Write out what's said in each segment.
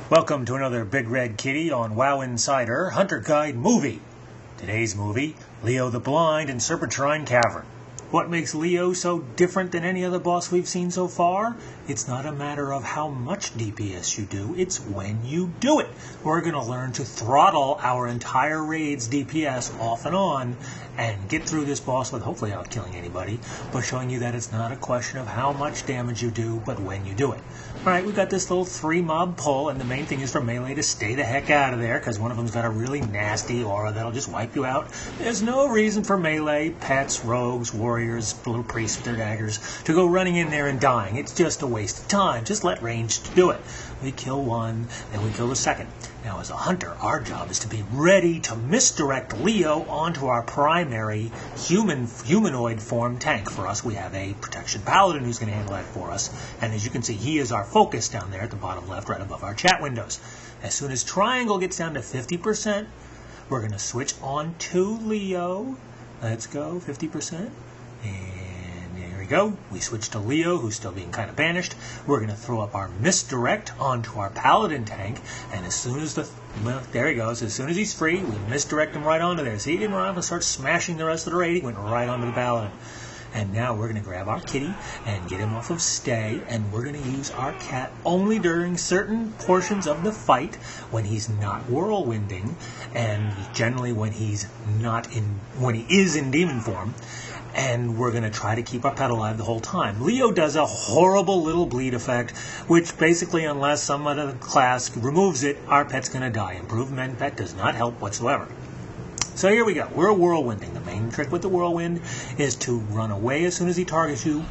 Welcome to another Big Red Kitty on WoW Insider Hunter Guide movie. Today's movie, Leo the Blind in Serpentine Cavern. What makes Leo so different than any other boss we've seen so far? It's not a matter of how much DPS you do, it's when you do it. We're going to learn to throttle our entire raid's DPS off and on and get through this boss with hopefully without killing anybody, but showing you that it's not a question of how much damage you do, but when you do it. Alright, we've got this little 3-mob pull, and the main thing is for melee to stay the heck out of there, because one of them's got a really nasty aura that'll just wipe you out. There's no reason for melee, pets, rogues, warriors, little priests with their daggers, to go running in there and dying. It's just a waste of time. Just let ranged do it. We kill one, then we kill the second. Now, as a hunter, our job is to be ready to misdirect Leo onto our primary humanoid form tank. For us, we have a protection paladin who's going to handle that for us. And as you can see, he is our focus down there at the bottom left, right above our chat windows. As soon as triangle gets down to 50%, we're going to switch on to Leo. Let's go, 50%. And there we go. We switch to Leo, who's still being kind of banished. We're going to throw up our misdirect onto our paladin tank, and as soon as there he goes. As soon as he's free, we misdirect him right onto there. So he didn't run off and start smashing the rest of the raid. He went right onto the paladin. And now we're going to grab our kitty and get him off of stay, and we're going to use our cat only during certain portions of the fight when he's not whirlwinding, and generally when he is in demon form. And we're going to try to keep our pet alive the whole time. Leo does a horrible little bleed effect, which basically, unless some other class removes it, our pet's going to die. Improved men pet does not help whatsoever. So here we go. We're whirlwinding. The main trick with the whirlwind is to run away as soon as he targets you,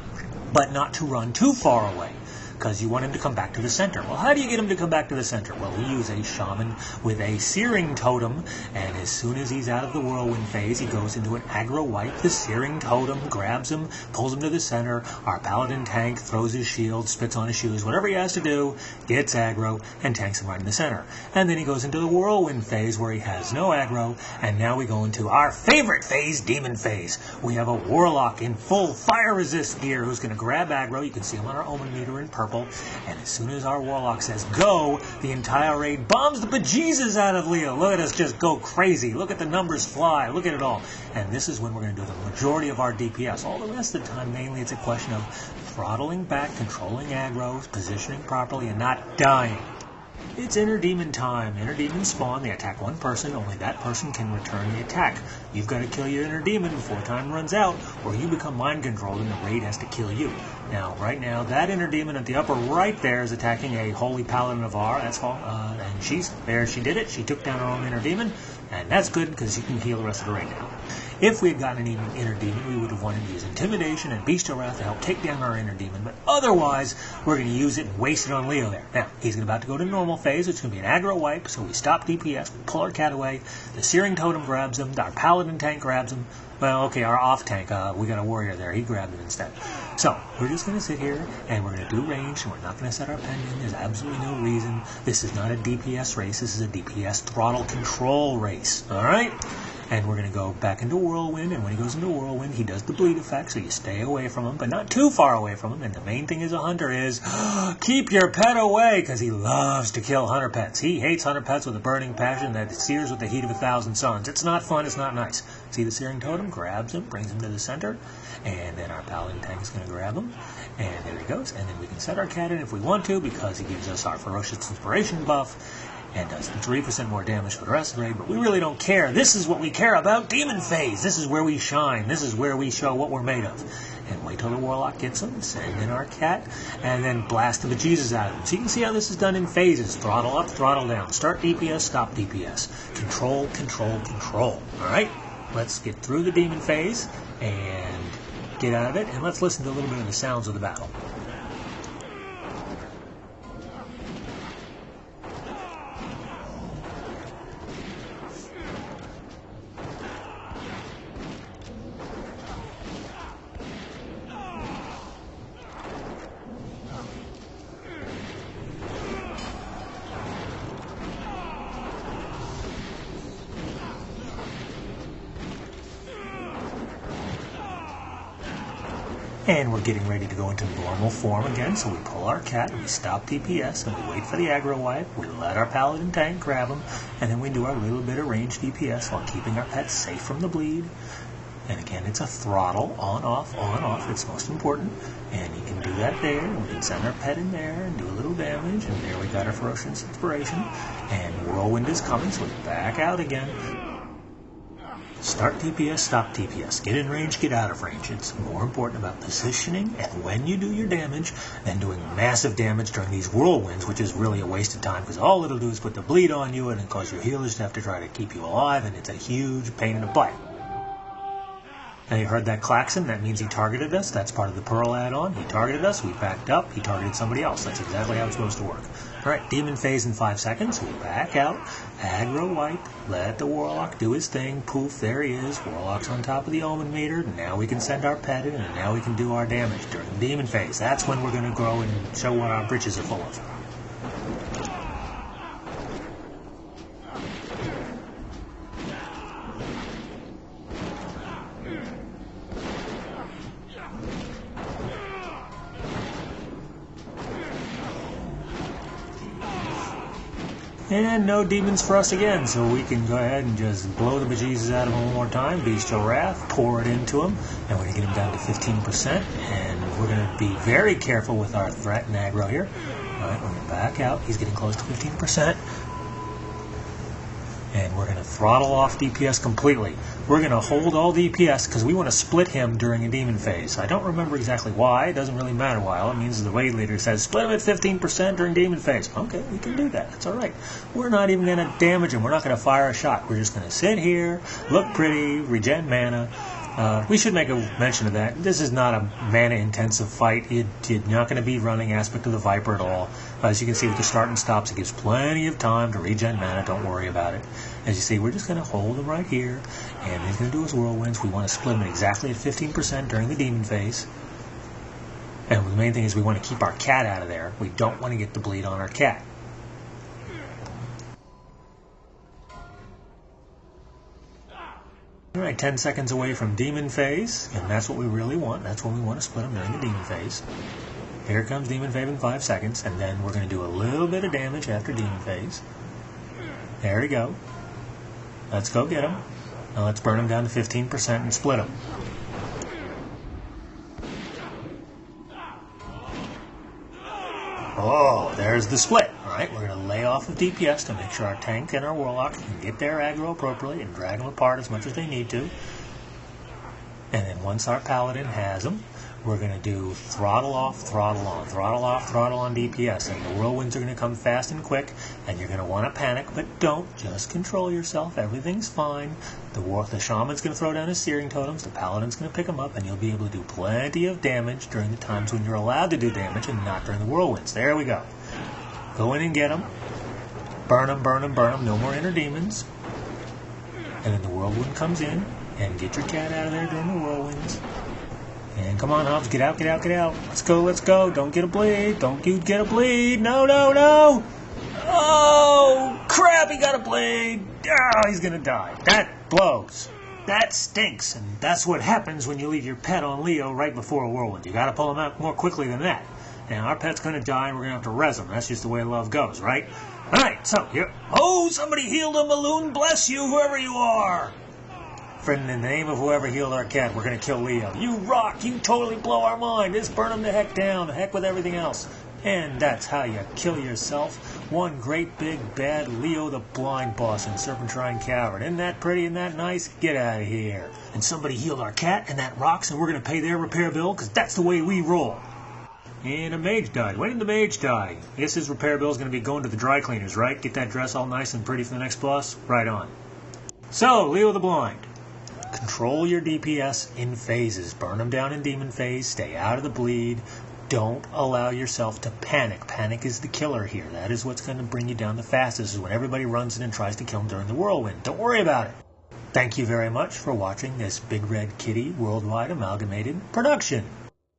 but not to run too far away, because you want him to come back to the center. Well, how do you get him to come back to the center? Well, we use a shaman with a searing totem, and as soon as he's out of the whirlwind phase, he goes into an aggro wipe. The searing totem grabs him, pulls him to the center. Our paladin tank throws his shield, spits on his shoes, whatever he has to do, gets aggro, and tanks him right in the center. And then he goes into the whirlwind phase where he has no aggro, and now we go into our favorite phase, demon phase. We have a warlock in full fire resist gear who's going to grab aggro. You can see him on our omen meter in purple. And as soon as our warlock says go, the entire raid bombs the bejesus out of Leo. Look at us just go crazy. Look at the numbers fly. Look at it all. And this is when we're going to do the majority of our DPS. All the rest of the time, mainly it's a question of throttling back, controlling aggro, positioning properly, and not dying. It's Inner Demon time. Inner Demon spawn. They attack one person. Only that person can return the attack. You've got to kill your Inner Demon before time runs out, or you become mind controlled and the raid has to kill you. Now, right now, that Inner Demon at the upper right there is attacking a Holy Paladin of Var. That's all. And she's there. She did it. She took down her own Inner Demon, and that's good because you can heal the rest of the raid now. If we had gotten an Inner Demon, we would have wanted to use Intimidation and Bestial Wrath to help take down our Inner Demon, but otherwise, we're going to use it and waste it on Leo there. Now, he's about to go to normal phase, which is going to be an aggro wipe, so we stop DPS, we pull our cat away, the Searing Totem grabs him, our Paladin tank grabs him, well, okay, our off tank, we got a warrior there, he grabbed him instead. So, we're just going to sit here, and we're going to do range, and we're not going to set our pen in. There's absolutely no reason. This is not a DPS race, this is a DPS throttle control race, alright? And we're going to go back into Whirlwind, and when he goes into Whirlwind, he does the bleed effect, so you stay away from him, but not too far away from him. And the main thing as a hunter is, keep your pet away, because he loves to kill hunter pets. He hates hunter pets with a burning passion that sears with the heat of 1,000 suns. It's not fun, it's not nice. See the Searing Totem, grabs him, brings him to the center, and then our Paladin tank is going to grab him, and there he goes. And then we can set our cat in if we want to, because he gives us our Ferocious Inspiration buff, and does 3% more damage for the rest of the raid, but we really don't care. This is what we care about, Demon Phase. This is where we shine. This is where we show what we're made of. And wait till the Warlock gets him, send in our cat, and then blast the bejesus out of him. So you can see how this is done in phases. Throttle up, throttle down. Start DPS, stop DPS. Control, control, control. Alright? Let's get through the Demon Phase, and get out of it, and let's listen to a little bit of the sounds of the battle. And we're getting ready to go into normal form again, so we pull our cat and we stop DPS and we wait for the aggro wipe. We let our paladin tank grab him, and then we do our little bit of range DPS while keeping our pet safe from the bleed. And again, it's a throttle, on, off, it's most important. And you can do that there, and we can send our pet in there and do a little damage, and there we got our ferocious inspiration. And whirlwind is coming, so we back out again. Start DPS, stop DPS. Get in range, get out of range. It's more important about positioning and when you do your damage than doing massive damage during these whirlwinds, which is really a waste of time because all it'll do is put the bleed on you and cause your healers to have to try to keep you alive, and it's a huge pain in the butt. Now you heard that klaxon, that means he targeted us. That's part of the Pearl add-on. He targeted us, we backed up, he targeted somebody else. That's exactly how it's supposed to work. Alright, demon phase in 5 seconds, we back out, aggro wipe, let the warlock do his thing, poof, there he is, warlock's on top of the omen meter, now we can send our pet in, and now we can do our damage during the demon phase. That's when we're going to grow and show what our britches are full of. And no demons for us again, so we can go ahead and just blow the bejesus out of him one more time. Bestial Wrath, pour it into him, and we're going to get him down to 15%. And we're going to be very careful with our threat and aggro here. Alright, we're going to back out. He's getting close to 15%. And we're going to throttle off DPS completely. We're going to hold all DPS because we want to split him during a demon phase. I don't remember exactly why. It doesn't really matter why. All it means is the raid leader says, split him at 15% during demon phase. Okay, we can do that. That's all right. We're not even going to damage him. We're not going to fire a shot. We're just going to sit here, look pretty, regen mana. We should make a mention of that. This is not a mana-intensive fight. You're not going to be running Aspect of the Viper at all. As you can see with the start and stops, it gives plenty of time to regen mana. Don't worry about it. As you see, we're just going to hold him right here, and he's going to do his whirlwinds. We want to split him exactly at 15% during the demon phase. And the main thing is we want to keep our cat out of there. We don't want to get the bleed on our cat. Alright, 10 seconds away from demon phase, and that's what we really want. That's when we want to split them during the demon phase. Here comes demon phase in 5 seconds, and then we're going to do a little bit of damage after demon phase. There we go. Let's go get him. Now let's burn him down to 15% and split him. Oh, there's the split. Alright, we're going to lay off of DPS to make sure our tank and our warlock can get their aggro appropriately and drag them apart as much as they need to. And then once our paladin has them, we're going to do throttle off, throttle on, throttle off, throttle on DPS. And the whirlwinds are going to come fast and quick, and you're going to want to panic, but don't. Just control yourself. Everything's fine. The shaman's going to throw down his searing totems, the paladin's going to pick them up, and you'll be able to do plenty of damage during the times when you're allowed to do damage and not during the whirlwinds. There we go. Go in and get them. Burn them, burn them, burn them. No more inner demons. And then the whirlwind comes in, and get your cat out of there during the whirlwinds. And come on, Hobbs, get out, get out, get out. Let's go, let's go. Don't get a bleed. Don't you get a bleed. No, no, no. Oh, crap, he got a bleed. Oh, he's going to die. That blows. That stinks. And that's what happens when you leave your pet on Leo right before a whirlwind. You got to pull him out more quickly than that. Now, our pet's going to die, and we're going to have to res him. That's just the way love goes, right? All right, so here. Oh, somebody healed him. Maloon, bless you, whoever you are. Friend, in the name of whoever healed our cat, we're going to kill Leo. You rock. You totally blow our mind. Just burn him the heck down. The heck with everything else. And that's how you kill yourself. One great big bad Leo the Blind boss in Serpentine Cavern. Isn't that pretty? Isn't that nice? Get out of here. And somebody healed our cat, and that rocks, and we're going to pay their repair bill, because that's the way we roll. And a mage died. When did the mage die? I guess his repair bill is going to be going to the dry cleaners, right? Get that dress all nice and pretty for the next boss? Right on. So, Leo the Blind. Control your DPS in phases. Burn them down in demon phase. Stay out of the bleed. Don't allow yourself to panic. Panic is the killer here. That is what's going to bring you down the fastest, is when everybody runs in and tries to kill him during the whirlwind. Don't worry about it. Thank you very much for watching this BigRedKitty Worldwide Amalgamated production.